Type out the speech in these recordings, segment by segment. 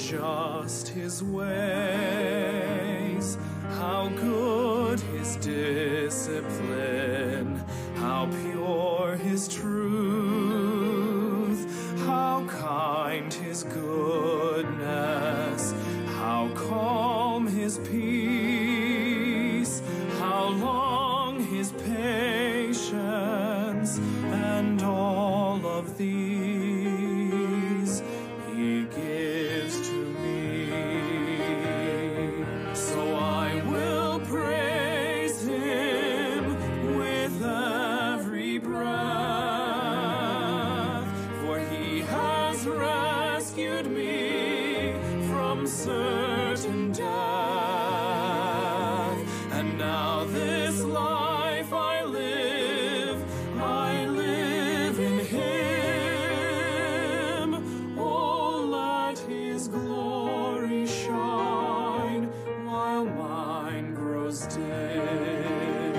just his ways, how good his discipline, how pure his truth, how kind his goodness, how calm his peace, how long his patience, and all of these he gives to me. So I will praise him with every breath, for he has rescued me from certain death. And now this life I live in him. Oh, let his glory shine while mine grows dim.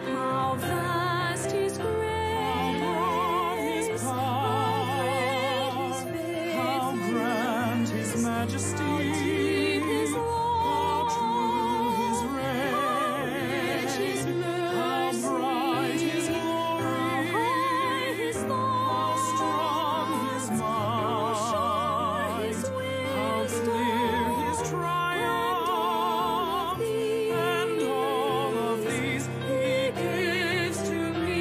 How vast his grace, How broad his power, how grand his majesty, how deep his love, how true his rich his reign, how mercy, bright his how glory, high his how thoughts, strong his how sure mind, his how wisdom, clear his and triumph, and all of these he gives to me.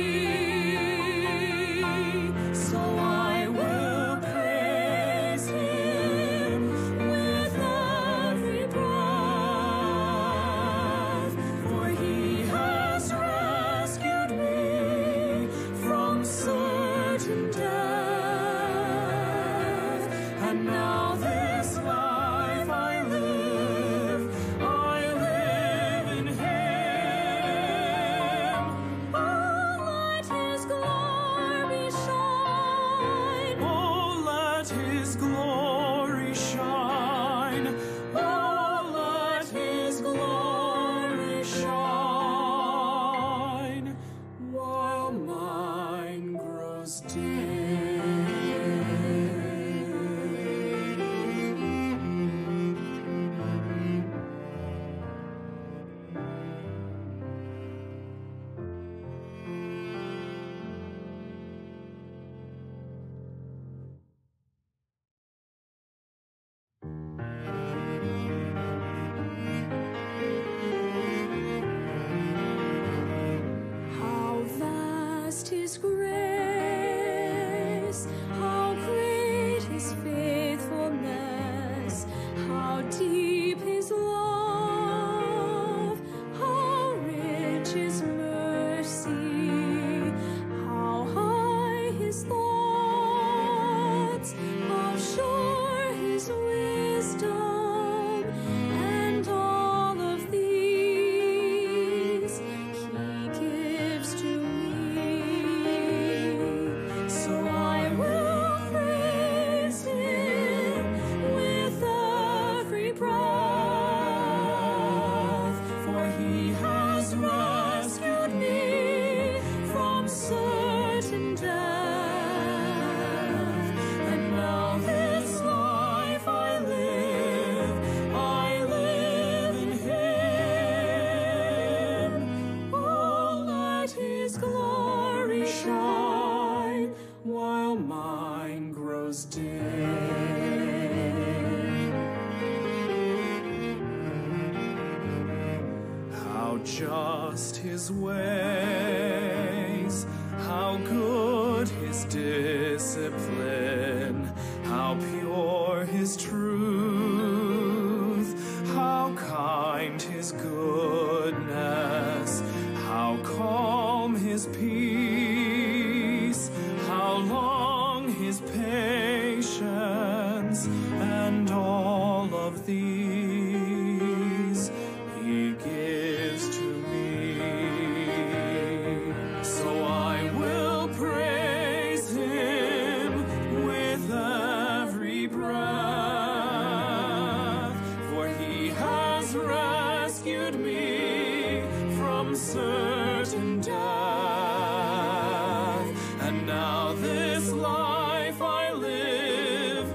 So I will praise him with every breath, for he has rescued me from certain death. And now this life I live in him. Oh, let his glory shine. Oh, let his glory shine. Oh, let his glory shine while mine grows How vast his grace, how great his faithfulness, how deep his love, how rich his mercy, how high his thoughts, how sure his wisdom, and all of these he gives to me. So I will praise him with every breath, for he has rescued me from certain death. And now this life I live in him. Oh, let his glory shine while mine grows dim. How just his ways, how good his discipline, how pure his truth, how kind his goodness, how calm his peace, how long his patience, and all of these he gives to me. So I will praise him with every breath, for he has rescued me from certain death. And now this life I live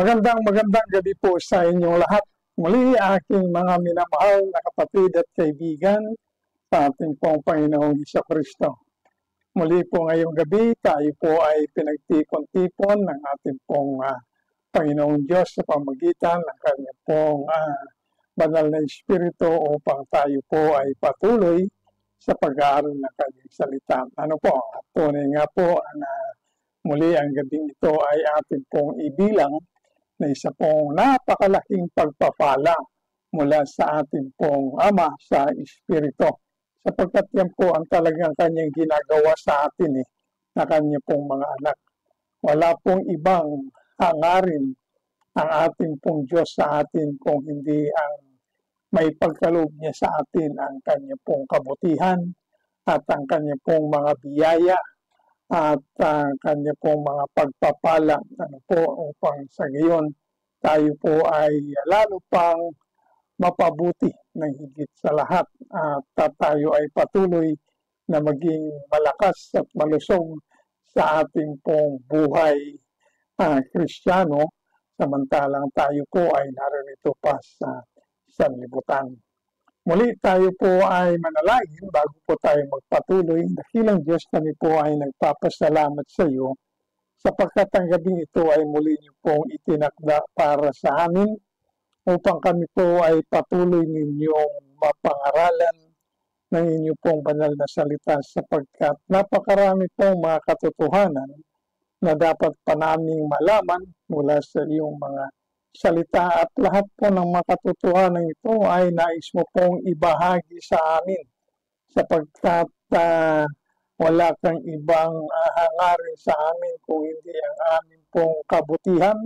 Magandang gabi po sa inyong lahat. Muli aking mga minamahal na kapatid at kaibigan sa ating pong Panginoong Jesucristo. Muli po ngayong gabi, tayo po ay pinagtipon-tipon ng ating pong Panginoong Diyos sa pamagitan ng kanyang pong banal na Espiritu upang tayo po ay patuloy sa pag-aaral ng kanyang salita. Ano po? Tunay nga po na muli ang gabing ito ay ating pong ibilang na isa pong napakalaking pagpapala mula sa ating pong Ama sa Espiritu. Sapagkat yan po ang talagang kanyang ginagawa sa atin na kanya pong mga anak. Wala pong ibang hangarin ang ating pong Diyos sa atin kung hindi ang may pagkaloob niya sa atin ang kanya pong kabutihan at ang kanya pong mga biyaya at kanya pong mga pagpapala upang sa gayon tayo po ay lalo pang mapabuti ng higit sa lahat at tayo ay patuloy na maging malakas at malusog sa ating pong buhay Kristiyano samantalang tayo po ay narito pa sa sanlibutan. Muli tayo po ay manalangin bago po tayo magpatuloy. Dakilang Diyos, kami po ay nagpapasalamat sa iyo sapagkat ang gabing ito ay muli niyo pong itinakda para sa amin upang kami po ay patuloy ninyong mapangaralan ng inyong pong banal na salita sapagkat napakarami pong mga katotohanan na dapat pa naming malaman mula sa iyong mga salita at lahat po ng mga katotohanan ito ay nais mo pong ibahagi sa amin sapagkat wala kang ibang hangarin sa amin kung hindi ang aming pong kabutihan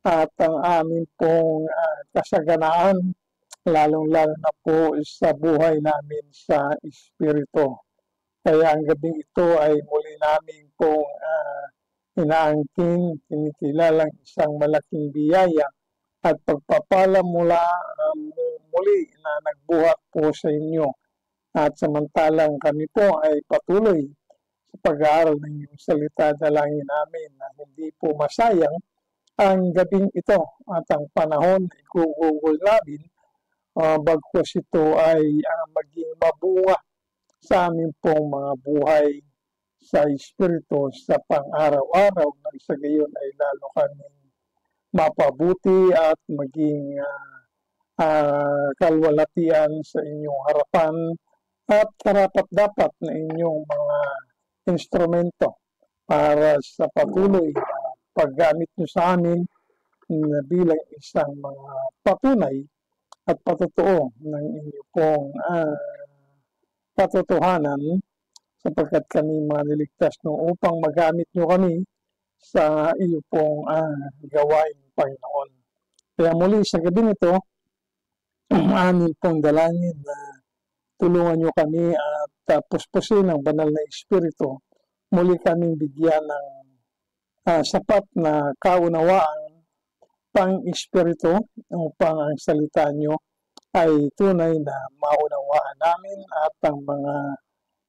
at ang aming pong kasaganaan lalong-lalo na po sa buhay namin sa Espiritu. Kaya ang gabing ito ay muli namin pong inaangkin, kinikilalang isang malaking biyaya at pagpapala mula muli na nagbuhat po sa inyo. At samantalang kami po ay patuloy sa pag-aaral ng iyong salita, dalangin namin na hindi po masayang ang gabing ito at ang panahon na igugugol namin bagkus ito ay maging mabunga sa aming pong mga buhay sa Espiritu sa pang-araw-araw nang sa gayon ay lalo kaming mapabuti at maging kalwalatian sa inyong harapan at karapat-dapat na inyong mga instrumento para sa patuloy paggamit nyo sa amin bilang isang mga patunay at patotoo ng inyong pong katotohanan sapagkat kami mga niligtas upang magamit nyo kami sa iyo pong gawain, Panginoon. Kaya muli sa gabi nito, amin pong dalangin na tulungan nyo kami at puspusin ng banal na Espiritu. Muli kaming bigyan ng sapat na kaunawaan pang-Espiritu upang ang salita nyo ay tunay na maunawaan namin at ang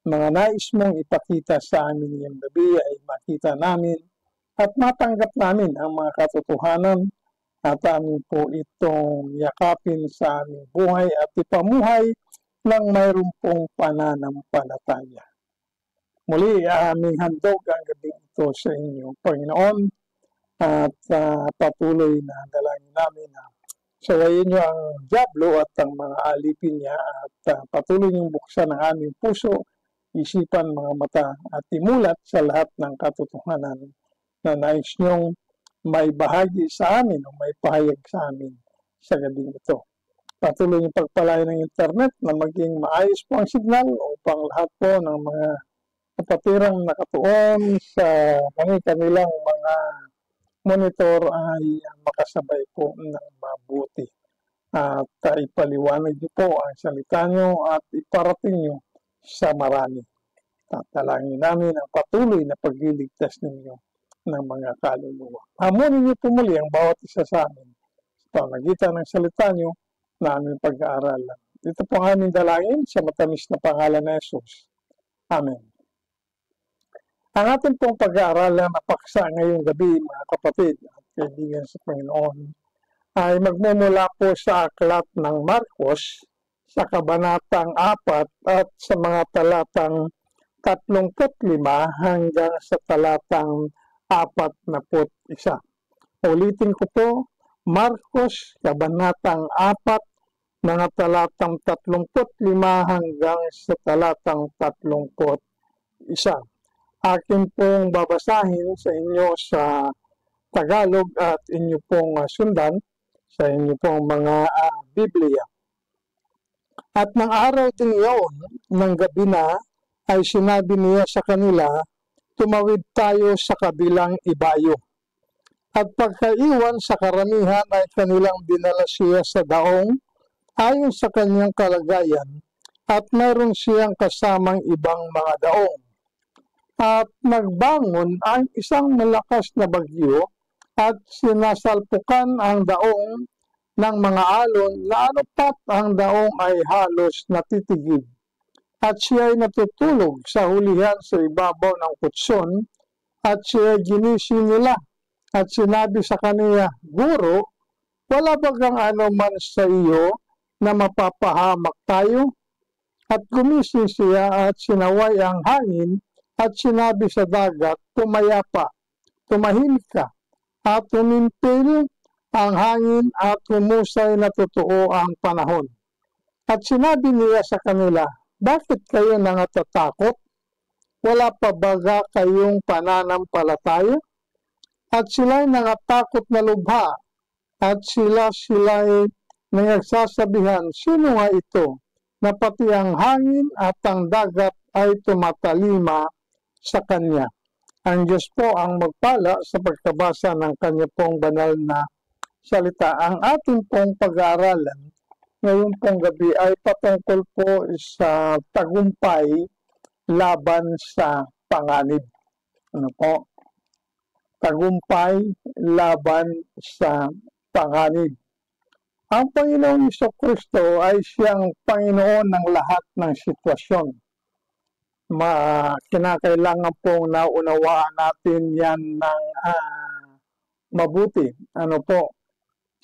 mga nais mong ipakita sa amin ngayong gabi ay makita namin at matanggap namin ang mga katotohanan at amin po itong yakapin sa aming buhay at ipamuhay ng mayroon pong pananampalataya. Muli, aming handog ang gabi ito sa inyo, Panginoon, at patuloy na dalangin namin na sawayin niyo ang diablo at ang mga alipin niya at patuloy niyong buksan ang aming puso, isipan, mga mata at imulat sa lahat ng katotohanan na nais niyong may bahagi sa amin o may pahayag sa amin sa gabing ito. Patuloy niyong pagpalain ng internet na maging maayos po ang signal upang lahat po ng mga kapatirang nakatuon sa kanilang mga monitor ay makasabay po ng mabuti. At ipaliwanag niyo po ang salita niyo at iparating niyo sa marami. Tatalangin namin ang patuloy na pagliligtas ninyo ng mga kaluluwa. Hamunin niyo po muli ang bawat isa sa amin sa pamagitan ng salita niyo na aming pag-aaralan. Ito po ang aming dalangin sa matamis na pangalan na Jesus. Amen. Ang ating pong pag-aaralan na paksa ngayong gabi, mga kapatid at kaibigan sa Panginoon, ay magmumula po sa aklat ng Marcos sa kabanatang 4 at sa mga talatang 35 hanggang sa talatang 41. Ulitin ko po, Marcos, kabanatang 4, mga talatang 35 hanggang sa talatang 31. Akin pong babasahin sa inyo sa Tagalog at inyo pong sundan sa inyo pong mga Biblia. At ng araw din iyon, ng gabi na, ay sinabi niya sa kanila, tumawid tayo sa kabilang ibayo. At pagkaiwan sa karamihan ay kanilang dinala siya sa daong ayon sa kanyang kalagayan, at mayroon siyang kasamang ibang mga daong. At nagbangon ang isang malakas na bagyo at sinasalpukan ang daong ng mga alon na anupat ang daong ay halos natitigib. At siya ay natutulog sa hulihan sa ibabaw ng kutson at siya ay ginising nila at sinabi sa kaniya, Guro, wala ba kang anuman sa iyo na mapapahamak tayo? At gumising siya at sinaway ang hangin at sinabi sa dagat, tumayapa, tumahimik ka, at tumimpil ang hangin at humusay na totoo ang panahon. At sinabi niya sa kanila, bakit kayo nangatatakot? Wala pa baga kayong pananampalataya? At sila'y nangatakot na lubha, at sila'y nagsasabihan, sino nga ito, na pati ang hangin at ang dagat ay tumatalima sa kanya. Ang Diyos po ang magpala sa pagkabasa ng kanya pong banal na salita. Ang ating pong pag-aaralan ngayon pong gabi ay patungkol po sa tagumpay laban sa panganib. Ano po? Tagumpay laban sa panganib. Ang Panginoong Jesucristo ay siyang Panginoon ng lahat ng sitwasyon. Kinakailangan pong naunawaan natin yan ng mabuti. Ano po?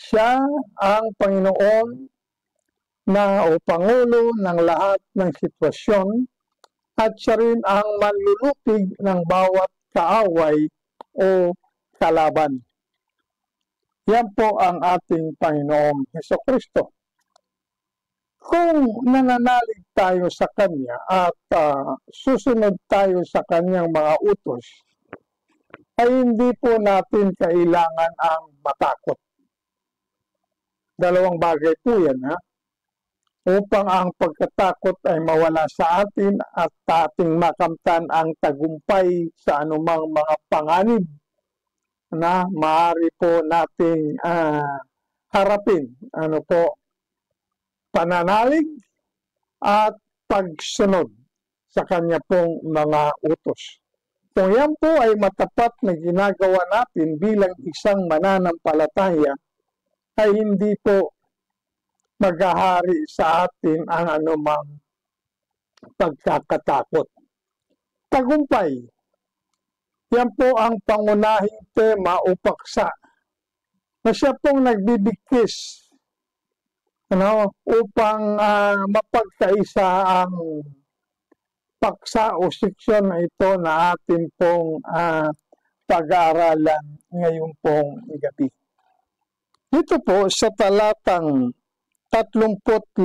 Siya ang Panginoon na o Pangulo ng lahat ng sitwasyon at siya rin ang manlulupig ng bawat kaaway o kalaban. Yan po ang ating Panginoong Jesucristo. Kung nananalig tayo sa Kanya at susunod tayo sa Kanyang mga utos, ay hindi po natin kailangan ang matakot. Dalawang bagay po yan, ha? Upang ang pagkatakot ay mawala sa atin at ating makamtan ang tagumpay sa anumang mga panganib na maaari po nating harapin. Ano po? Pananalig at pagsunod sa kanya pong mga utos. Kung yan po ay matapat na ginagawa natin bilang isang mananampalataya, ay hindi po maghahari sa atin ang anumang pagkakatakot. Tagumpay. Yan po ang pangunahing tema o paksa na siya pong nagbibigkis upang mapagkaisa ang paksa o seksyon na ito na atin pong pag-aaralan ngayon pong gabi. Dito po sa talatang 35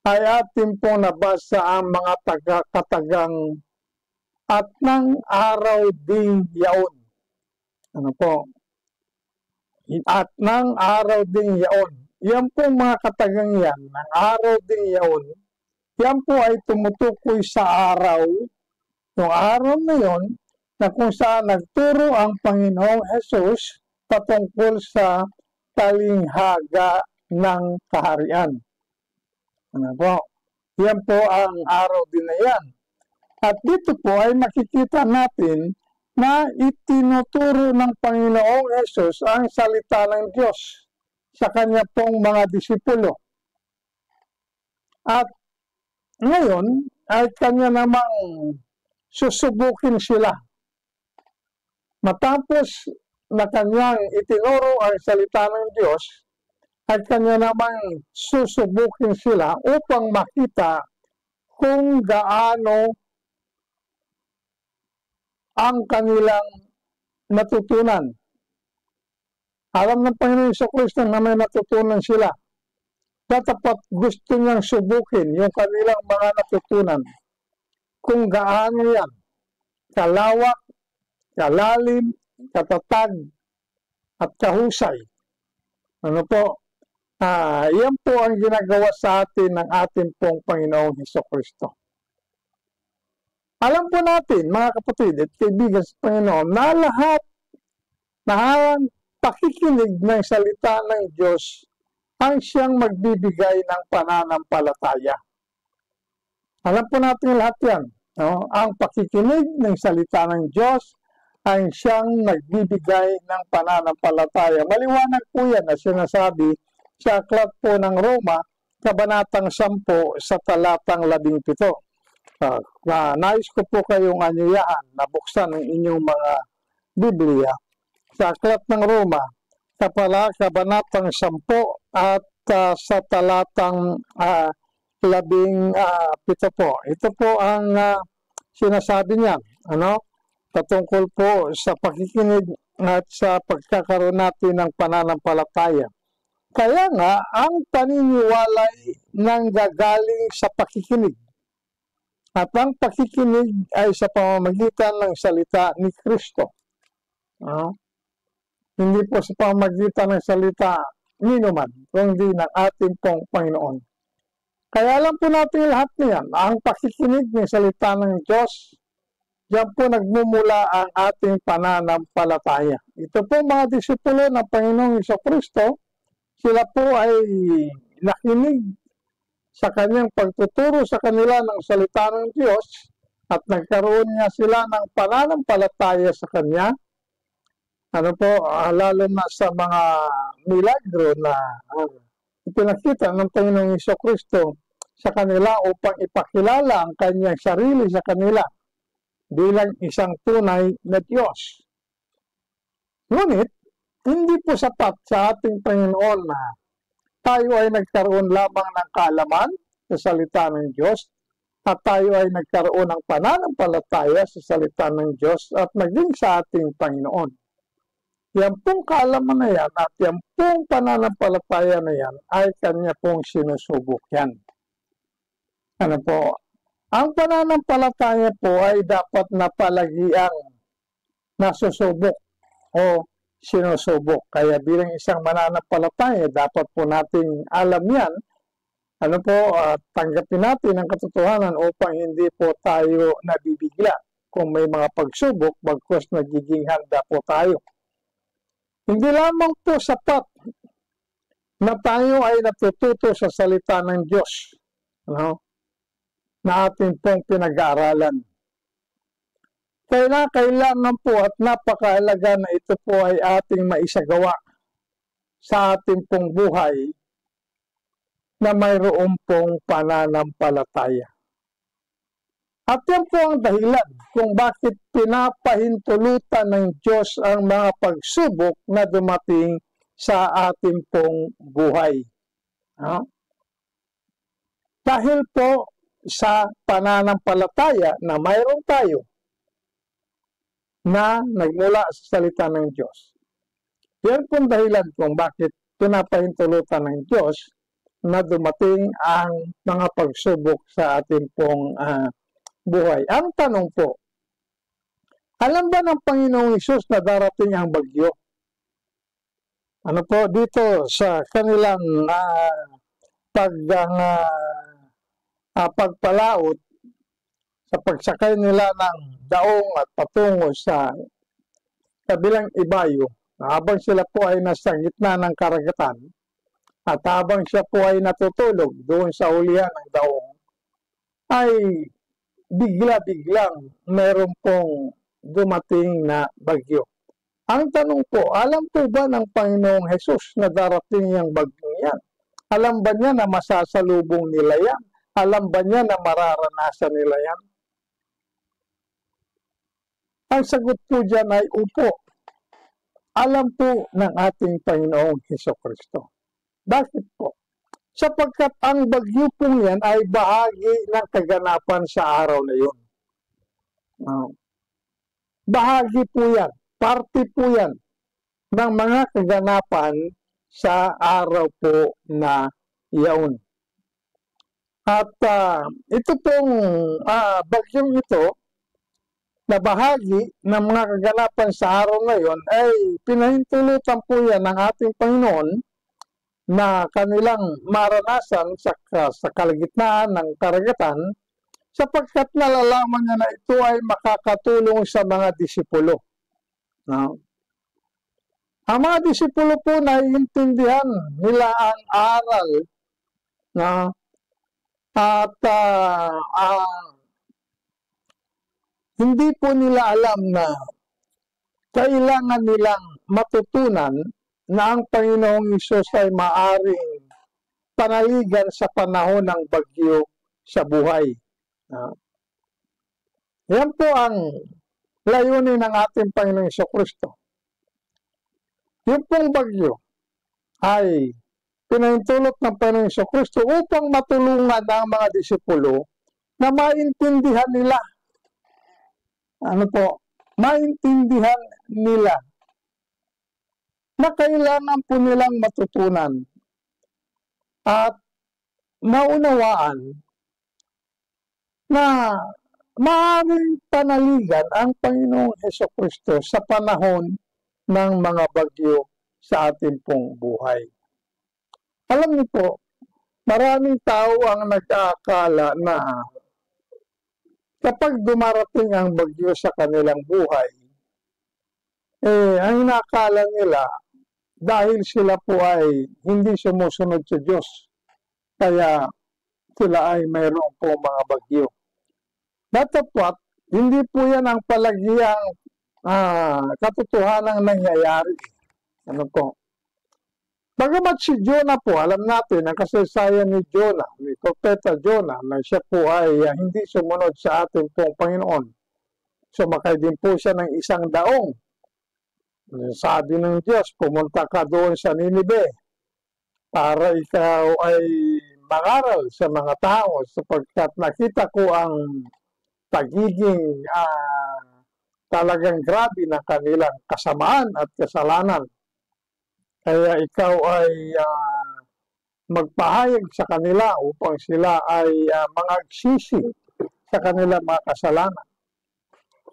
ay atin pong nabasa ang mga katagang at ng araw ding yaon. Ano po? At ng araw ding yaon. Yan po mga katagang yan, ng araw ding yaon, yan po ay tumutukoy sa araw, yung araw na yon, na kung saan nagturo ang Panginoong Hesus patungkol sa talinghaga ng kaharian. Ano po? Yan po ang araw din na yan. At dito po ay makikita natin na itinuturo ng Panginoong Hesus ang salita ng Diyos sa kanya pong mga disipulo. At ngayon ay kanya namang susubukin sila. Matapos na kanyang itinuro ang salita ng Diyos, at kanya namang susubukin sila upang makita kung gaano ang kanilang natutunan. Alam ng Panginoon Jesucristo na may natutunan sila. Dapat gusto niyang subukin yung kanilang mga natutunan. Kung gaano yan, kalawak, kalalim, katatag, at kahusay. Ano po? Yan po ang ginagawa sa atin ng ating pong Panginoong Jesucristo. Alam po natin, mga kapatid at kaibigan sa Panginoon, na lahat na pakikinig ng salita ng Diyos ang siyang magbibigay ng pananampalataya. Alam po natin lahat yan. No? Ang pakikinig ng salita ng Diyos ang siyang nagbibigay ng pananampalataya. Maliwanag po yan na sinasabi sa aklat po ng Roma, Kabanatang 10 sa talatang 17. Nais ko po kayong anyayaan na buksan ang inyong mga Biblia sa aklat ng Roma, Kabanatang 10 at sa talatang 17 po. Ito po ang sinasabi niya, patungkol po sa pakikinig at sa pagkakaroon natin ng pananampalataya. Kaya nga, ang paniniwalay nanggagaling sa pakikinig. At ang pakikinig ay sa pamamagitan ng salita ni Kristo. Hindi po sa pamamagitan ng salita ninuman, kundi ng ating pong Panginoon. Kaya alam po natin lahat niyan, ang pakikinig ng salita ng Diyos, diyan po nagmumula ang ating pananampalataya. Ito po mga disipulo ng Panginoong Jesucristo, sila po ay nakinig sa kanyang pagtuturo sa kanila ng salita ng Diyos at nagkaroon nga sila ng pananampalataya sa Kanya. Lalo na sa mga milagro na ipinakita ng Panginoong Jesucristo sa kanila upang ipakilala ang Kanyang sarili sa kanila bilang isang tunay na Diyos. Ngunit, hindi po sapat sa ating Panginoon na tayo ay nagkaroon lamang ng kaalaman sa salita ng Diyos at tayo ay nagkaroon ng pananampalataya sa salita ng Diyos at maging sa ating Panginoon. Yan pong kaalaman na yan at yan pong pananampalataya na yan ay Kanya pong sinusubok yan. Ang pananampalataya po ay dapat na palagiang nasusubok o sinusubok. Kaya bilang isang mananampalataya, dapat po nating alam yan, tanggapin natin ang katotohanan upang hindi po tayo nabibigla kung may mga pagsubok, bagkus nagiging handa po tayo. Hindi lamang po sapat na tayo ay natututo sa salita ng Diyos, na ating pong pinag-aaralan. Kailangan po at napakahalaga na ito po ay ating maisagawa sa ating pong buhay na mayroon pong pananampalataya. At yan po ang dahilan kung bakit pinapahintulutan ng Diyos ang mga pagsubok na dumating sa ating pong buhay. Dahil po sa pananampalataya na mayroon tayo na nagmula sa salita ng Diyos. Yan pong dahilan kung bakit pinapahintulutan ng Diyos na dumating ang mga pagsubok sa ating pong buhay. Ang tanong po, alam ba ng Panginoong Hesus na darating ang bagyo? Dito sa kanilang pagpalaot sa pagsakay nila ng daong at patungo sa kabilang ibayo, habang sila po ay nasa gitna ng karagatan at habang siya po ay natutulog doon sa ulihan ng daong, ay bigla-biglang meron pong dumating na bagyo. Ang tanong po, alam po ba ng Panginoong Hesus na darating yung bagyong yan? Alam ba niya na masasalubong nila yan? Alam ba niya na mararanasan nila yan? Ang sagot po dyan ay upo. alam po ng ating Panginoong Hesukristo. Bakit po? Sapagkat ang bagyo po yan ay bahagi ng kaganapan sa araw na yun. Bahagi po yan, parte po yan ng mga kaganapan sa araw po na iyon. At ito pong bagyong ito, na bahagi ng mga kaganapan sa araw ngayon ay pinahintulutan po yan ng ating Panginoon na kanilang maranasan sa kalagitnaan ng karagatan sapagkat nalalaman niya na ito ay makakatulong sa mga disipulo. No? Ang mga disipulo po naiintindihan nila ang aral na at hindi po nila alam na kailangan nilang matutunan na ang Panginoong Hesus ay maaring panaligan sa panahon ng bagyo sa buhay. Yan po ang layunin ng ating Panginoong Hesukristo. Yung pong bagyo ay pinahintulot ng Panginoong Hesukristo upang matulungan ang mga disipulo na maintindihan nila maintindihan nila na kailangan po nilang matutunan at maunawaan na maaaring panaligan ang Panginoong Hesukristo sa panahon ng mga bagyo sa ating pong buhay. Alam niyo po, maraming tao ang nag-aakala na kapag dumarating ang bagyo sa kanilang buhay, ang inakala nila dahil sila po ay hindi sumusunod sa Diyos, kaya sila ay mayroon po mga bagyo. Datapwat, hindi po yan ang palagiang katotohanang nangyayari. Ano po? Bagamat si Jonah po, alam natin ang kasaysayan ni Jonah, ni Propeta Jonah, na siya po ay hindi sumunod sa ating pong Panginoon. Sumakay din po siya ng isang daong. Sabi ng Diyos, pumunta ka doon sa Ninive para ikaw ay mangaral sa mga tao sapagkat nakita ko ang pagiging talagang grabe ng kanilang kasamaan at kasalanan. Kaya ikaw ay magpahayag sa kanila upang sila ay mangagsisi sa kanilang mga kasalanan.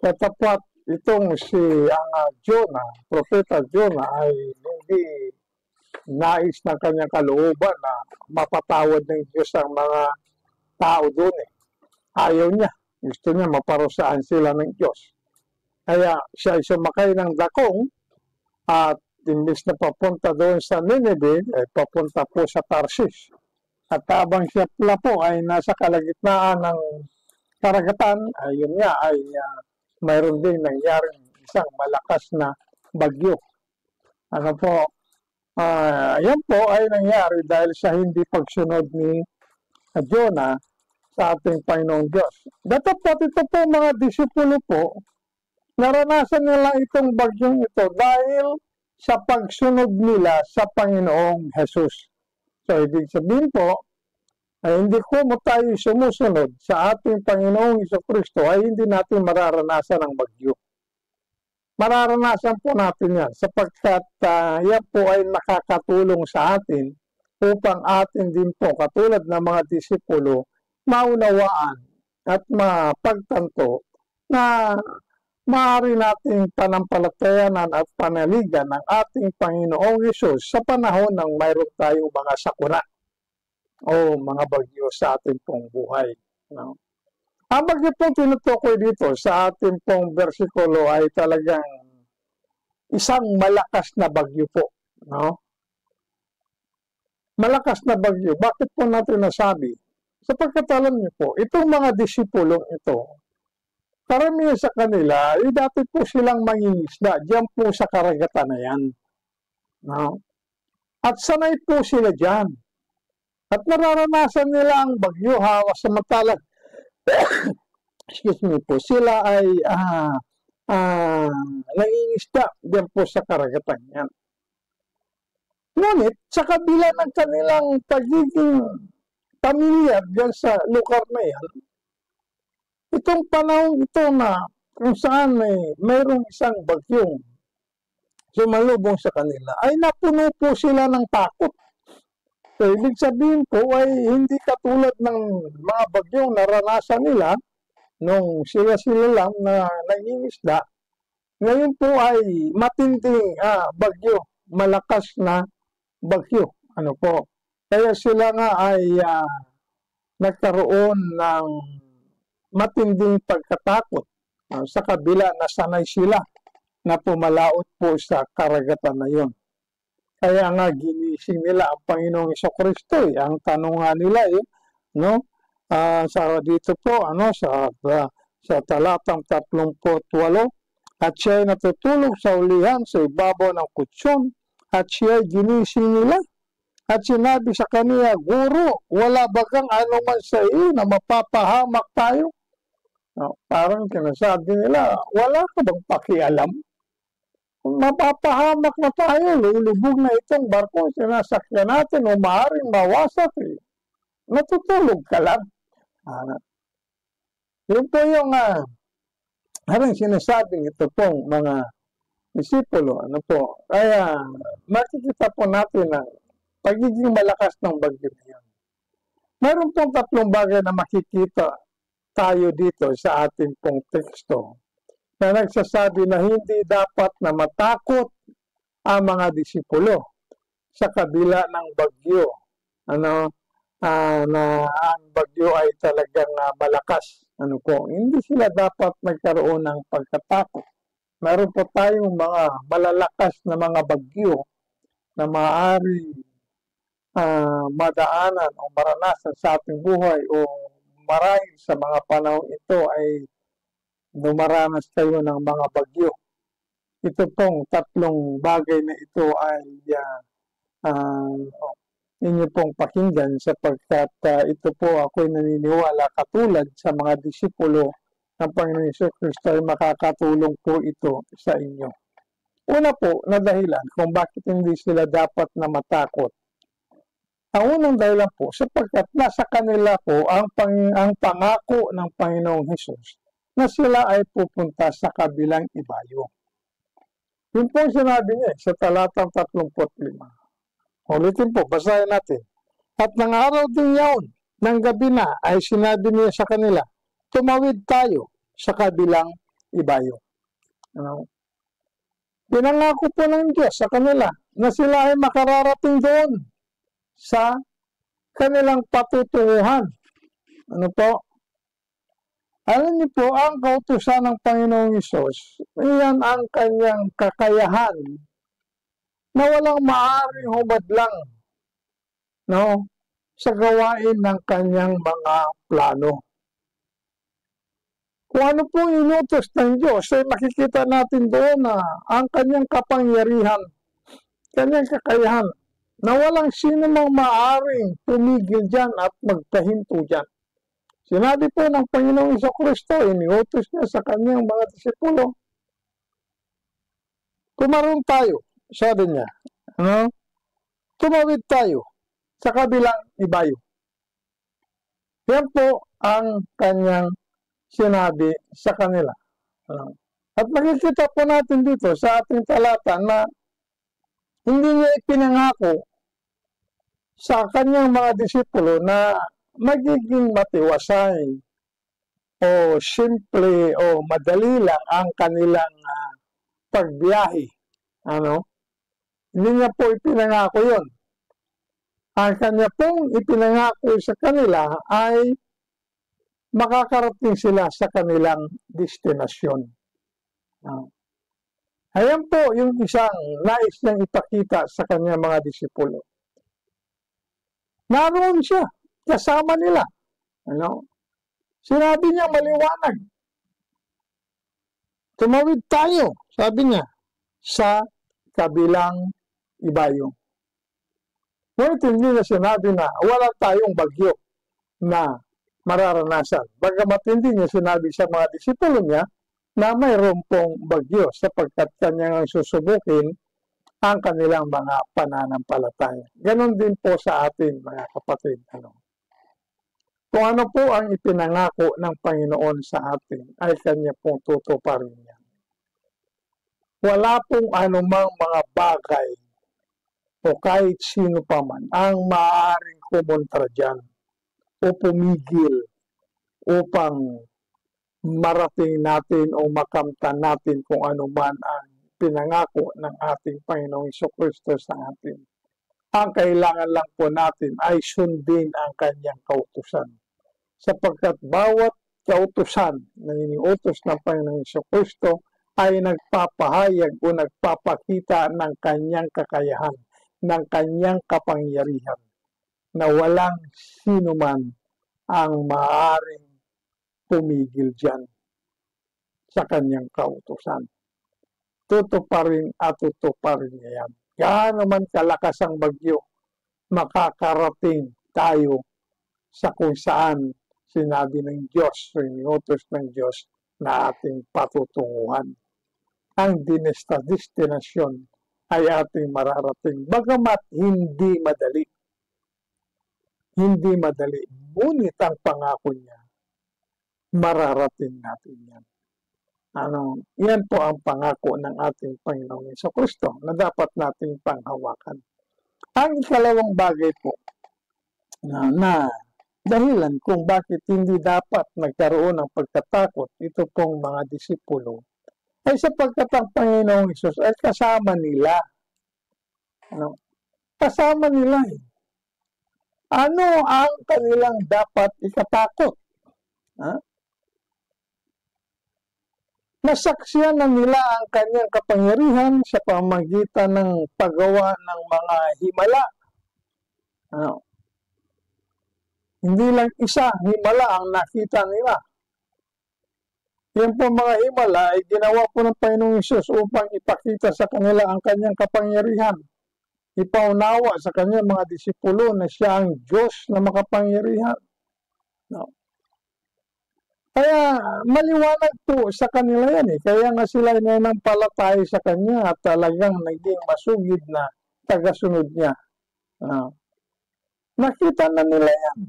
Katapat itong ang Jonah, Propeta Jonah ay hindi nais ng kanyang kalooban na mapatawad ng Diyos ang mga tao doon. Ayaw niya. Gusto niya maparusaan sila ng Diyos. Kaya siya ay sumakay ng dakong at imbis na papunta doon sa Nineveh, ay papunta po sa Tarsis. At habang siya pala po ay nasa kalagitnaan ng karagatan, ayun nga ay mayroon din nangyaring isang malakas na bagyo. Ano po, yan po ay nangyari dahil sa hindi pagsunod ni Jonah sa ating Panginoong Diyos. Datapot ito po mga disipulo po, naranasan nila itong bagyong ito dahil sa pagsunod nila sa Panginoong Hesus. So, ibig sabihin po, ay hindi ko mo tayo sumusunod sa ating Panginoong Hesukristo ay hindi natin mararanasan ang bagyo. Mararanasan po natin yan sapagkat yan po ay nakakatulong sa atin upang atin din po, katulad ng mga disipulo, maunawaan at mapagtanto na maaari nating panampalatayanan at panaligan ng ating Panginoong Hesus sa panahon ng mayroon tayong mga sakuna o mga bagyo sa ating pong buhay. No? Ang bagyo pong tinutukoy dito sa ating pong versikulo ay talagang isang malakas na bagyo po. No? Malakas na bagyo. Bakit po natin nasabi? Sapagkat alam niyo po, itong mga disipulong ito, karamihan sa kanila, dati po silang mangingisda, diyan po sa karagatan na yan. No? At sanay po sila diyan. At nararanasan nila ang bagyo, samantalang, excuse me po, sila ay nangingisda diyan po sa karagatan yan. Ngunit sa kabila ng kanilang pagiging pamilyar diyan sa lugar na yan, itong panahon ito na kung saan mayroong isang bagyong sumalubong sa kanila, ay napuno po sila ng takot. So, ibig sabihin po ay hindi katulad ng mga bagyong naranasan nila nung sila lang na nangingisda. Ngayon po ay matinding bagyo, malakas na bagyo. Ano po? Kaya sila nga ay nagkaroon ng matinding pagkatakot sa kabila na sanay sila na pumalaot po sa karagatan na yon. Kaya nga ginising nila ang Panginoong Jesucristo. Ang tanong nga nila no? Sa dito po sa talatang 38, at siya ay natutulog sa ulihan sa ibabaw ng kutsyon, at siya ay ginising nila. At sinabi sa kaniya, Guro, wala bagang anuman sa iyo na mapapahamak tayo? No, parang sinasabi nila, wala ka bang pakialam? Kung mapapahamak na tayo, lulubog na itong barko, sinasakyan natin, o maaaring mawasak. Natutulog ka lang. Yun po yung harang sinasabing ito pong mga disipulo. Ano po? Kaya makikita po natin ang pagiging malakas ng bagyo na yan. Mayroon pong tatlong bagay na makikita tayo dito sa ating pong teksto na nagsasabi na hindi dapat na matakot ang mga disipulo sa kabila ng bagyo. Na ang bagyo ay talagang malakas. Ano po? Hindi sila dapat magkaroon ng pagkatakot. Meron po tayong mga malalakas na mga bagyo na maaari madaanan o maranasan sa ating buhay, o marahil sa mga panahon ito ay dumaranas kayo ng mga bagyo. Ito pong tatlong bagay na ito ay inyo pong pakinggan, sapagkat ito po ako'y naniniwala katulad sa mga disipulo ng Panginoong Jesucristo ay makakatulong po ito sa inyo. Una po na dahilan kung bakit hindi sila dapat na matakot. Ang unang dahilan po, sapagkat nasa kanila po ang pangako ng Panginoong Hesus na sila ay pupunta sa kabilang ibayo. Yun po sinabi niya sa talatang 35. Ulitin po, basahin natin. At ng araw din yaon, ng gabi na, ay sinabi niya sa kanila, tumawid tayo sa kabilang ibayo. Pinangako po ng Diyos sa kanila na sila ay makararating doon sa kanilang patutunguhan. Ano po? Alam niyo po, ang kautusan ng Panginoong Hesus, iyan ang kanyang kakayahan na walang maaaring humadlang, no, sa gawain ng kanyang mga plano. Kung ano po inutos ng Diyos, ay makikita natin doon na ang kanyang kapangyarihan, kanyang kakayahan, na walang sino mang maaaring tumigil dyan at magpahinto dyan. Sinabi po ng Panginoong Jesucristo, iniutos niya sa kanyang mga disipulo, tumaroon tayo, sabi niya, tumawid tayo sa kabilang ibayo. Yan po ang kanyang sinabi sa kanila. At makikita po natin dito sa ating talata na hindi niya ipinangako sa kanyang mga disipulo na magiging matiwasay o simple o madali lang ang kanilang pagbiyahe. Hindi niya po ipinangako yun. Ang kanya pong ipinangako sa kanila ay makakarating sila sa kanilang destinasyon. Ayan po yung isang nais niyang ipakita sa kanyang mga disipulo. Naroon siya, kasama nila. Sinabi niya maliwanag. Tumawid tayo, sabi niya, sa kabilang ibayo. Ngunit hindi na sinabi na wala tayong bagyo na mararanasan. Bagamat hindi niya sinabi sa mga disipulo niya na mayroon pong bagyo sapagkat kanyang susubukin ang kanilang mga pananampalataya. Ganon din po sa atin, mga kapatid. Kung ano po ang ipinangako ng Panginoon sa atin, ay kanya pong tutuparin yan. Wala pong anumang mga bagay o kahit sino pa man ang maaaring kumontra dyan o pumigil upang marating natin o makamtan natin kung ano man ang pinangako ng ating Panginoong Jesucristo sa atin. Ang kailangan lang po natin ay sundin ang kanyang kautusan. Sapagkat bawat kautusan na iniutos ng Panginoong Jesucristo ay nagpapahayag o nagpapakita ng kanyang kakayahan, ng kanyang kapangyarihan, na walang sino man ang maaaring pumigil dyan sa kanyang kautusan. Tutuparin at tutuparin niya yan. Gaano man kalakas ang bagyo, makakarating tayo sa kung saan sinabi ng Diyos, iniutos ng Diyos na ating patutunguhan. Ang destinasyon ay ating mararating. Bagamat hindi madali. Hindi madali. Ngunit ang pangako niya, mararating natin yan. Yan po ang pangako ng ating Panginoong Jesucristo na dapat nating panghawakan. Ang ikalawang bagay po na dahilan kung bakit hindi dapat nagkaroon ng pagkatakot ito pong mga disipulo ay sapagkat ang Panginoong Hesus ay kasama nila. Kasama nila eh. Ano ang kanilang dapat ikatakot? Nasaksiyan na nila ang kanyang kapangyarihan sa pamamagitan ng paggawa ng mga himala. Hindi lang isa himala ang nakita nila. Yan po mga himala ay ginawa po ng Panginoong Hesus upang ipakita sa kanila ang kanyang kapangyarihan. Ipaunawa sa kanyang mga disipulo na siya ang Diyos na makapangyarihan. Kaya maliwanag po sa kanila yan eh. Kaya nga sila nananampalataya sa kanya at talagang naging masugid na tagasunod niya. Nakita na nila yan.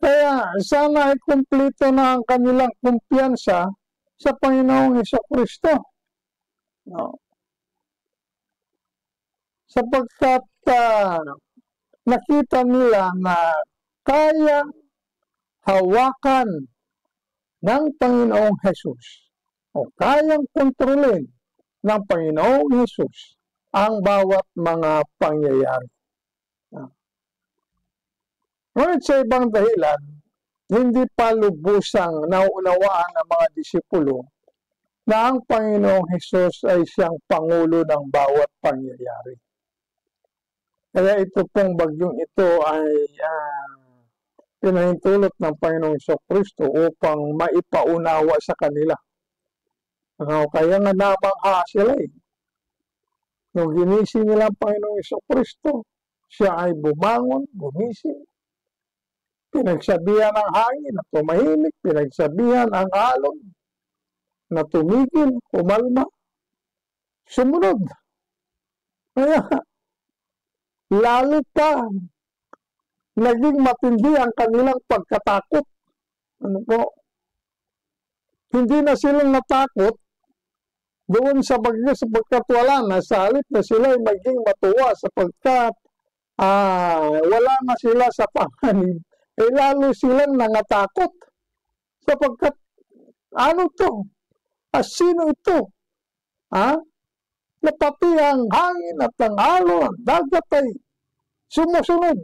Kaya sana ay kumpleto na ang kanilang kumpiyansa sa Panginoong Jesucristo. Sapagkat nakita nila na kayang hawakan ng Panginoong Hesus o kayang kontrolin ng Panginoong Hesus ang bawat mga pangyayari. Ngunit sa ibang dahilan, hindi pa lubusang nauunawaan ng mga disipulo na ang Panginoong Hesus ay siyang Pangulo ng bawat pangyayari. Kaya ito pong bagyong ito ay pinahintulot ng Panginoong Jesucristo upang maipaunawa sa kanila. Kaya nga namangha sila eh. Nung ginising nila ang Panginoong Jesucristo, siya ay bumangon, gumising. Pinagsabihan ang hangin na tumahimik, pinagsabihan ang alon na tumigil, kumalma, sumunod. Kaya, lalo pa, naging matindi ang kanilang pagkatakot. Hindi na silang natakot doon sa bagyo sapagkat wala na. Sa halip na sila ay maging matuwa sapagkat wala na sila sa panganib. Lalo silang nangatakot sapagkat ano to? Sino ito? Na pati ang hangin at ang alon, dagat ay sumusunod.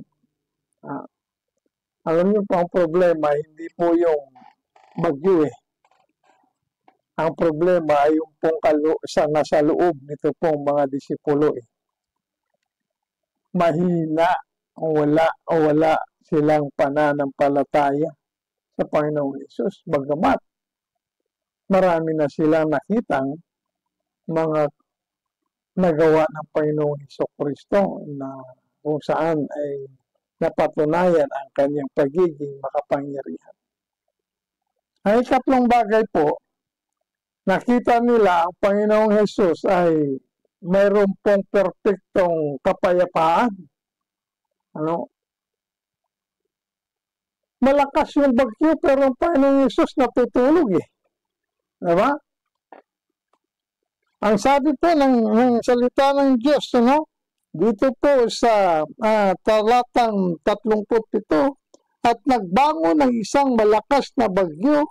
Alam niyo po ang problema, hindi po yung bagyo eh. Ang problema ay yung pong nasa loob nito pong mga disipulo eh. Mahina o wala silang pananampalataya sa Panginoong Hesus. Bagamat marami na silang nakitang mga nagawa ng Panginoong Jesucristo na kung saan ay napatunayan ang kanyang pagiging makapangyarihan. Ang ikatlong bagay po nakita nila ang Panginoong Hesus ay mayroon pong perpektong kapayapaan. Ano? Malakas yung bagyo pero ang Panginoong Hesus natutulog eh. Diba? Ang sabi po ng salita ng Diyos, ano? Dito po sa talatang 37, at nagbangon ng isang malakas na bagyo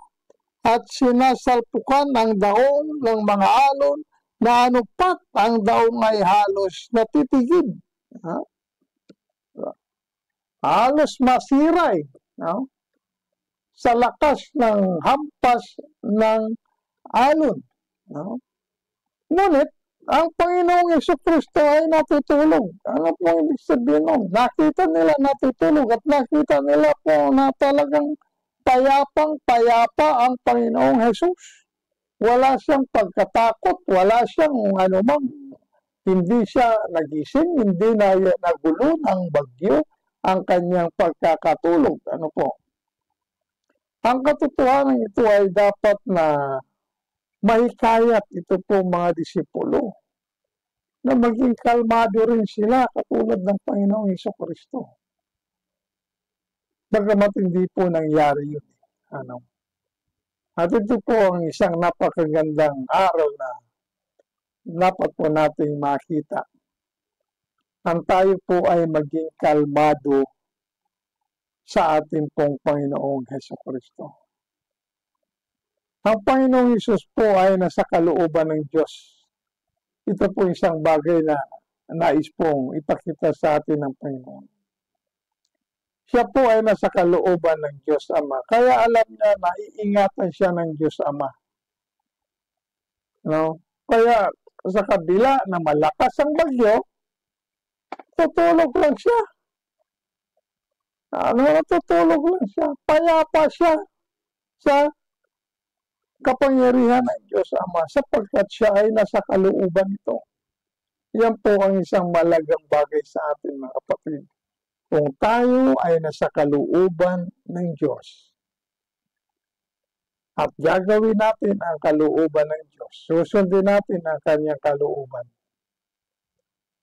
at sinasalpukan ang daong ng mga alon na anupat ang daong ay halos natitigid. Halos masiray. No? Sa lakas ng hampas ng alon. No? Ngunit, ang Panginoong Jesucristo ay natutulog. Ano po ibig sabihin nun? Nakita nila natutulog at nakita nila po na talagang payapang-payapa ang Panginoong Jesus. Wala siyang pagkatakot, wala siyang anumang, hindi siya nagising, hindi na nagulo ng bagyo ang kanyang pagkakatulog. Ano po? Ang katotohanan ito ay dapat na mahikayat ito po mga disipulo na maging kalmado rin sila katulad ng Panginoong Jesucristo. Bagamat hindi po nangyari yun. Ano? At ito po ang isang napakagandang aral na dapat po nating makita. Ang tayo po ay maging kalmado sa ating pong Panginoong Jesucristo. Ang Panginoong Hesus po ay nasa kalooban ng Diyos. Ito po isang bagay na nais pong ipakita sa atin ng Panginoon. Siya po ay nasa kalooban ng Diyos Ama. Kaya alam niya na iingatan siya ng Diyos Ama. No? Kaya sa kabila na malakas ang bagyo, tutulog lang siya. Tutulog lang siya. Payapa siya sa kapangyarihan ng Diyos Ama sapagkat siya ay nasa kalooban nito. Yan po ang isang malagang bagay sa atin mga kapatid. Kung tayo ay nasa kalooban ng Diyos at gagawin natin ang kalooban ng Diyos, susundin natin ang kanyang kalooban,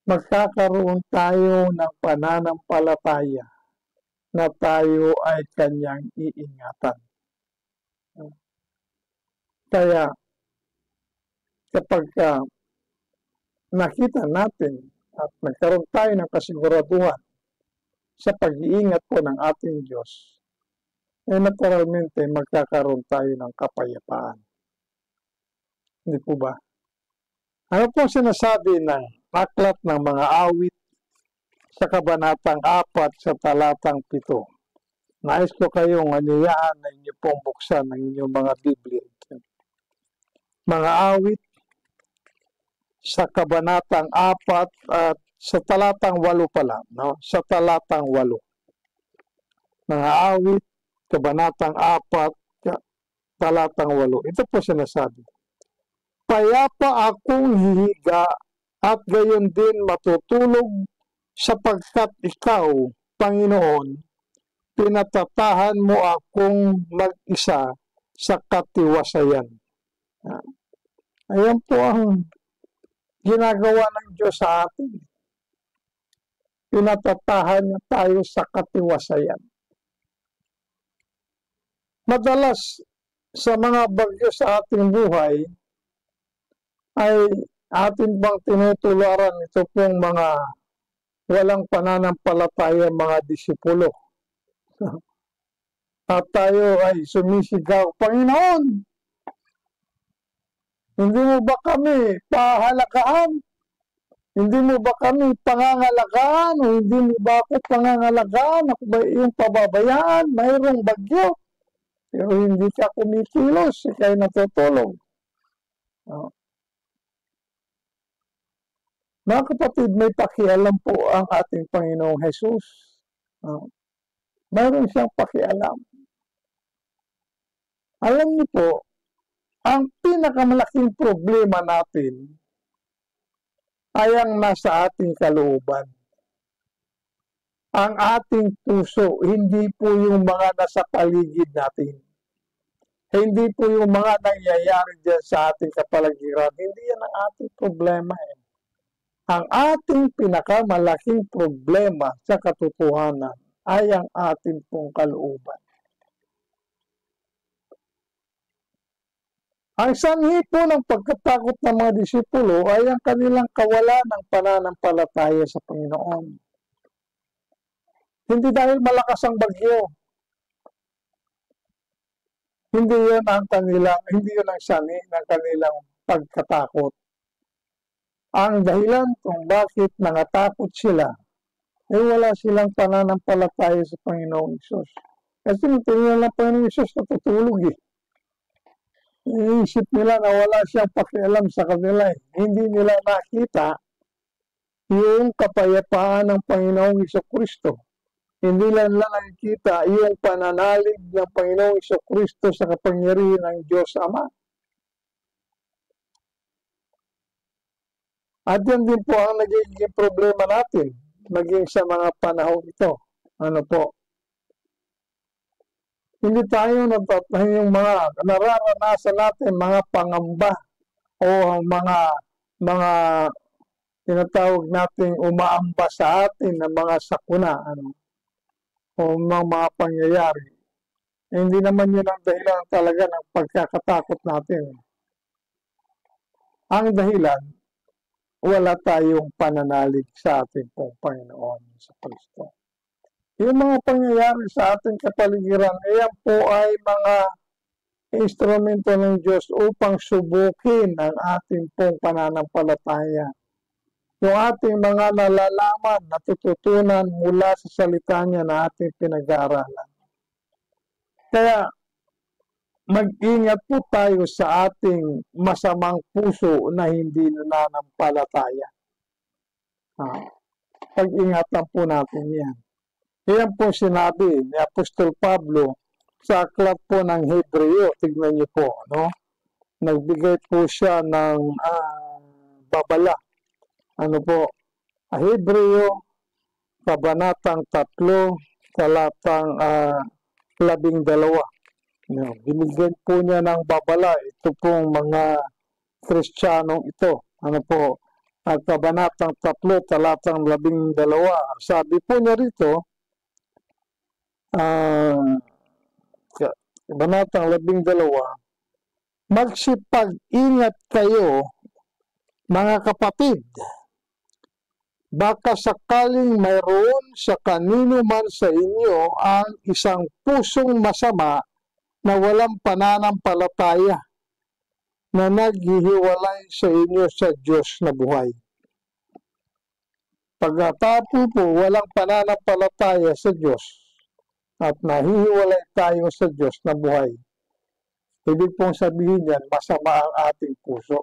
magkakaroon tayo ng pananampalataya na tayo ay kanyang iingatan. Kaya, kapag nakita natin at nagkaroon tayo ng kasiguraduhan sa pag-iingat po ng ating Diyos, ay naturalmente magkakaroon tayo ng kapayapaan. Hindi po ba? Ano po sinasabi ng aklat ng mga awit sa kabanatang 4 sa talatang 7? Nais ko kayong anyayahan na inyo pong buksan ng inyong mga Biblia. Mga awit sa kabanatang 4 at sa talatang 8 pala, no? Sa talatang 8. Mga awit, kabanatang 4, talatang 8. Ito po sinasabi. Payapa akong hihiga at gayon din matutulog sapagkat ikaw, Panginoon, pinatatahan mo akong mag-isa sa katiwasayan. Ayan po ang ginagawa ng Diyos sa atin. Pinatatahan niya tayo sa katiwasayan. Madalas sa mga bagyo sa ating buhay ay atin bang tinutularan ito pong mga walang pananampalataya mga disipulo. At tayo ay sumisigaw, Panginoon, hindi mo ba kami pahalagaan? Hindi mo ba kami pangangalagaan? O hindi mo ba ako pangangalagaan? Ako ba iyong pababayaan? Mayroong bagyo. Pero hindi ka kumikilos. Ika'y natutulog. Mga kapatid, may pakialam po ang ating Panginoong Hesus. Mayroon siyang pakialam. Alam niyo po, ang pinakamalaking problema natin ay ang nasa ating kalooban. Ang ating puso, hindi po yung mga nasa paligid natin. Hindi po yung mga nangyayari dyan sa ating kapaligiran. Hindi yan ang ating problema. Ang ating pinakamalaking problema sa katotohanan ay ang ating pong kalooban. Ang sanhi po ng pagkatakot ng mga disipulo ay ang kanilang kawalan ng pananampalataya sa Panginoon. Hindi dahil malakas ang bagyo. Hindi yun ang sanhi ng kanilang pagkatakot. Ang dahilan kung bakit nangatakot sila ay wala silang pananampalataya sa Panginoong Isus. Kasi tingnan lang Panginoong Isus natutulog Iisip nila na wala siyang pakialam sa kanila. Hindi nila nakita yung kapayapaan ng Panginoong Jesucristo. Hindi nila nakikita yung pananalig ng Panginoong Jesucristo sa kapangyarihan ng Diyos Ama. At yan din po ang nagiging problema natin, maging sa mga panahon ito. Ano po? Hindi tayo yung mga nararanasan natin, mga pangamba o mga tinatawag nating umaamba sa atin ng mga sakuna o mga pangyayari. Hindi naman yun ang dahilan talaga ng pagkakatakot natin. Ang dahilan, wala tayong pananalig sa ating pong Panginoon sa Kristo. Yung mga pangyayari sa ating kapaligiran, iyan po ay mga instrumento ng Diyos upang subukin ang ating pong pananampalataya. Yung ating mga nalalaman, natututunan mula sa salita niya na ating pinag-aaralan. Kaya, mag-ingat po tayo sa ating masamang puso na hindi nananampalataya. Pag-ingatan po natin yan. Yan po sinabi ni Apostol Pablo sa aklat po ng Hebreo. Tignan niyo po, no? Nagbigay po siya ng babala. Ano po? Hebreo, kabanatang 3, talatang 12. No, binigyan po niya ng babala. Ito pong mga Kristiyanong ito. Ano po? At kabanatang 3, talatang 12. Sabi po niya rito, kabanatang 12, magsipag-ingat kayo, mga kapatid. Baka sakaling mayroon sa kanino man sa inyo ang isang pusong masama na walang pananampalataya na naghihiwalay sa inyo sa Diyos na buhay. Pagkatapos po walang pananampalataya sa Diyos at nahihiwalay tayo sa Diyos na buhay, ibig pong sabihin yan, masama ang ating puso.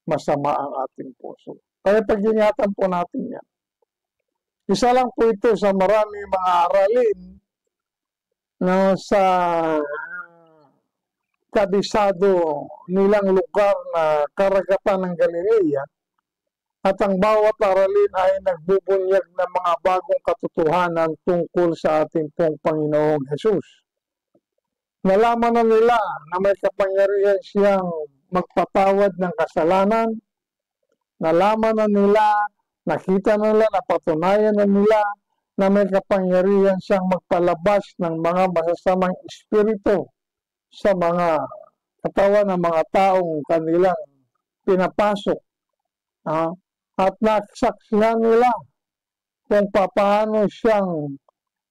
Masama ang ating puso. Kaya pag-ingatan po natin yan. Isa lang po ito sa marami mga aralin na sa kabisado nilang lugar na karagatan ng Galilea, at ang bawat aralin ay nagbubunyag ng mga bagong katotohanan tungkol sa ating pong Panginoong Jesus. Nalaman na nila na may kapangyarihan siyang magpatawad ng kasalanan. Nalaman na nila, nakita na nila, napatunayan na nila na may kapangyarihan siyang magpalabas ng mga masasamang espiritu sa mga katawan ng mga taong kanilang pinapasok. At nasaksihan nila kung paano siyang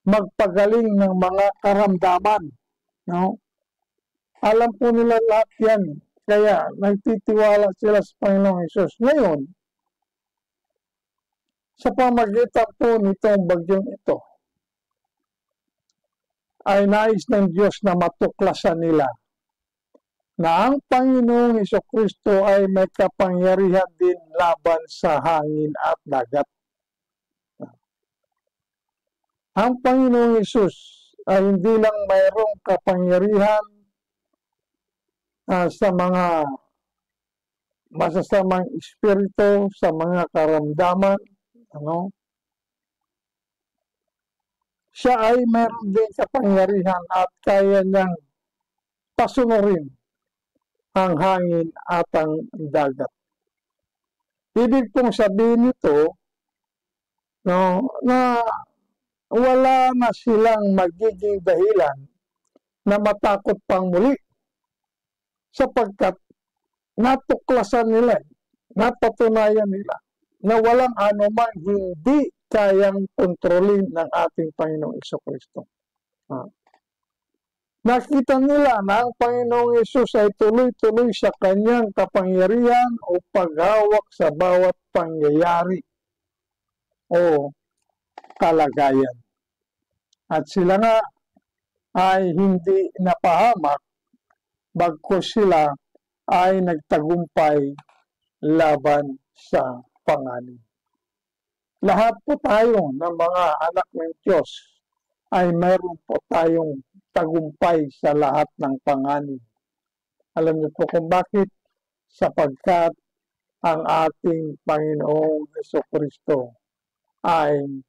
magpagaling ng mga karamdaman. No? Alam po nila lahat yan. Kaya nagtitiwala sila sa Panginoong Hesus. Ngayon, sa pamagitan po nitong bagyong ito, ay nais ng Diyos na matuklasan nila na ang Panginoong Jesucristo ay may kapangyarihan din laban sa hangin at dagat. Ang Panginoong Hesus ay hindi lang mayroong kapangyarihan sa mga masasamang espiritu, sa mga karamdaman, siya ay mayroon din kapangyarihan at kaya niyang pasunurin ang hangin at ang dagat. Ibig pong sabihin nito, no, na wala na silang magiging dahilan na matakot pang muli sapagkat natuklasan nila, napatunayan nila na walang anuman hindi kayang kontrolin ng ating Panginoong Jesucristo. Nakita nila na ang Panginoong Yesus ay tuloy-tuloy sa kanyang kapangyarihan o paghawak sa bawat pangyayari o kalagayan. At sila nga ay hindi napahamak bagkus sila ay nagtagumpay laban sa panganib. Lahat po tayo ng mga anak ng Diyos ay mayroon po tayong tagumpay sa lahat ng panganib. Alam niyo po kung bakit? Sapagkat ang ating Panginoong Jesucristo ay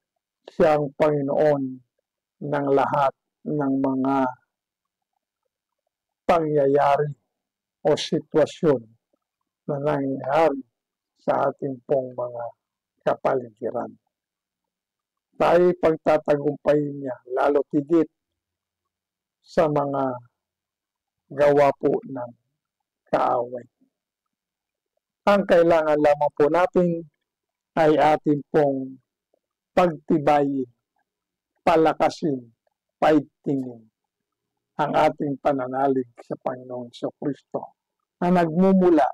siyang Panginoon ng lahat ng mga pangyayari o sitwasyon na nangyayari sa ating pong mga kapaligiran. Tayo pagtatagumpayin niya, lalo tigit sa mga gawa po ng kaaway. Ang kailangan lamang po natin ay ating pong pagtibayin, palakasin, paigtingin ang ating pananalig sa Panginoong Jesucristo na nagmumula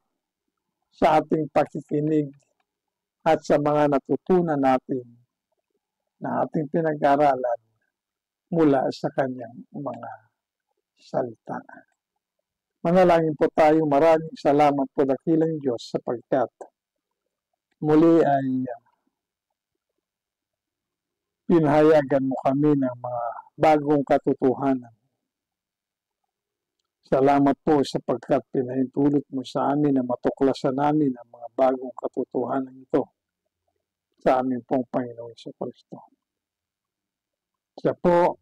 sa ating pakikinig at sa mga natutunan natin na ating pinag-aralan mula sa kanyang mga salita. Manalangin po tayo. Maraming salamat po dakilang Diyos sapagkat muli ay pinahayagan mo kami ng mga bagong katotohanan. Salamat po sapagkat pinahintulot mo sa amin na matuklasan namin ang mga bagong katotohanan ito sa aming pong Panginoong Jesucristo. Siya po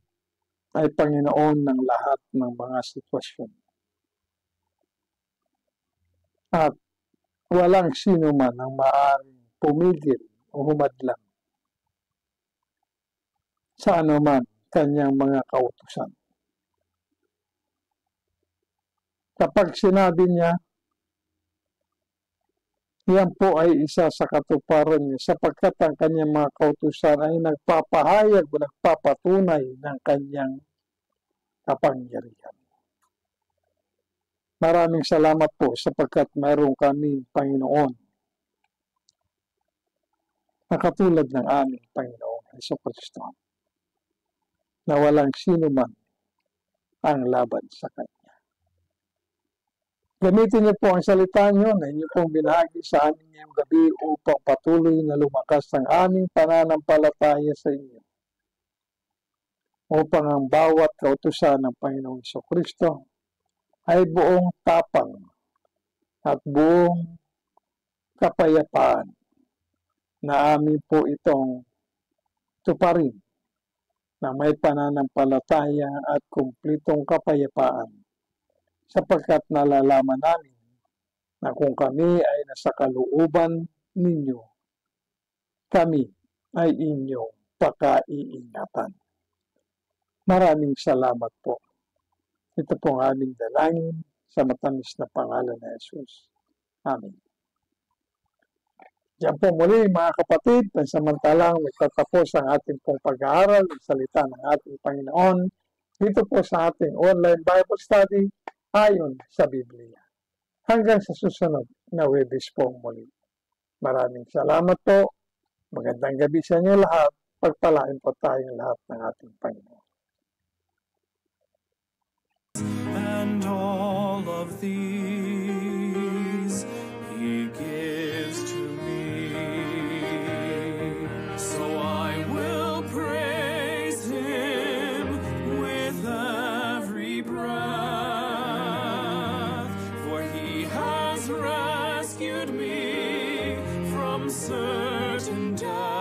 ay Panginoon ng lahat ng mga sitwasyon. At walang sino man ang maaaring pumigil o humadlang sa anuman kanyang mga kautusan. Kapag sinabi niya, yan po ay isa sa katuparan niya sapagkat ang kanyang mga kautusan ay nagpapahayag o nagpapatunay ng kanyang kapangyarihan. Maraming salamat po sapagkat mayroon kami, Panginoon, na katulad ng aming Panginoong Jesucristo, na walang sino man ang laban sa Kanya. Gamitin niyo po ang salita niyo na inyo pong binahagi sa amin ngayong gabi upang patuloy na lumakas ang aming pananampalataya sa inyo. Upang ang bawat kautusan ng Panginoong Jesucristo ay buong tapang at buong kapayapaan na amin po itong tuparin na may pananampalataya at kumplitong kapayapaan sapagkat nalalaman namin na kung kami ay nasa kalooban ninyo, kami ay inyong pakaiingatan. Maraming salamat po. Ito po ang aming dalangin sa matamis na pangalan ni Jesus. Amen. Diyan po muli mga kapatid, pansamantalang magtatapos ang ating pong pag-aaral ng salita ng ating Panginoon dito po sa ating online Bible study ayon sa Biblia. Hanggang sa susunod na Webes po muli. Maraming salamat po. Magandang gabi sa inyo lahat. Pagpalain po tayong lahat ng ating Panginoon. And all of these He gives to me. So I will praise Him with every breath, for He has rescued me from certain death.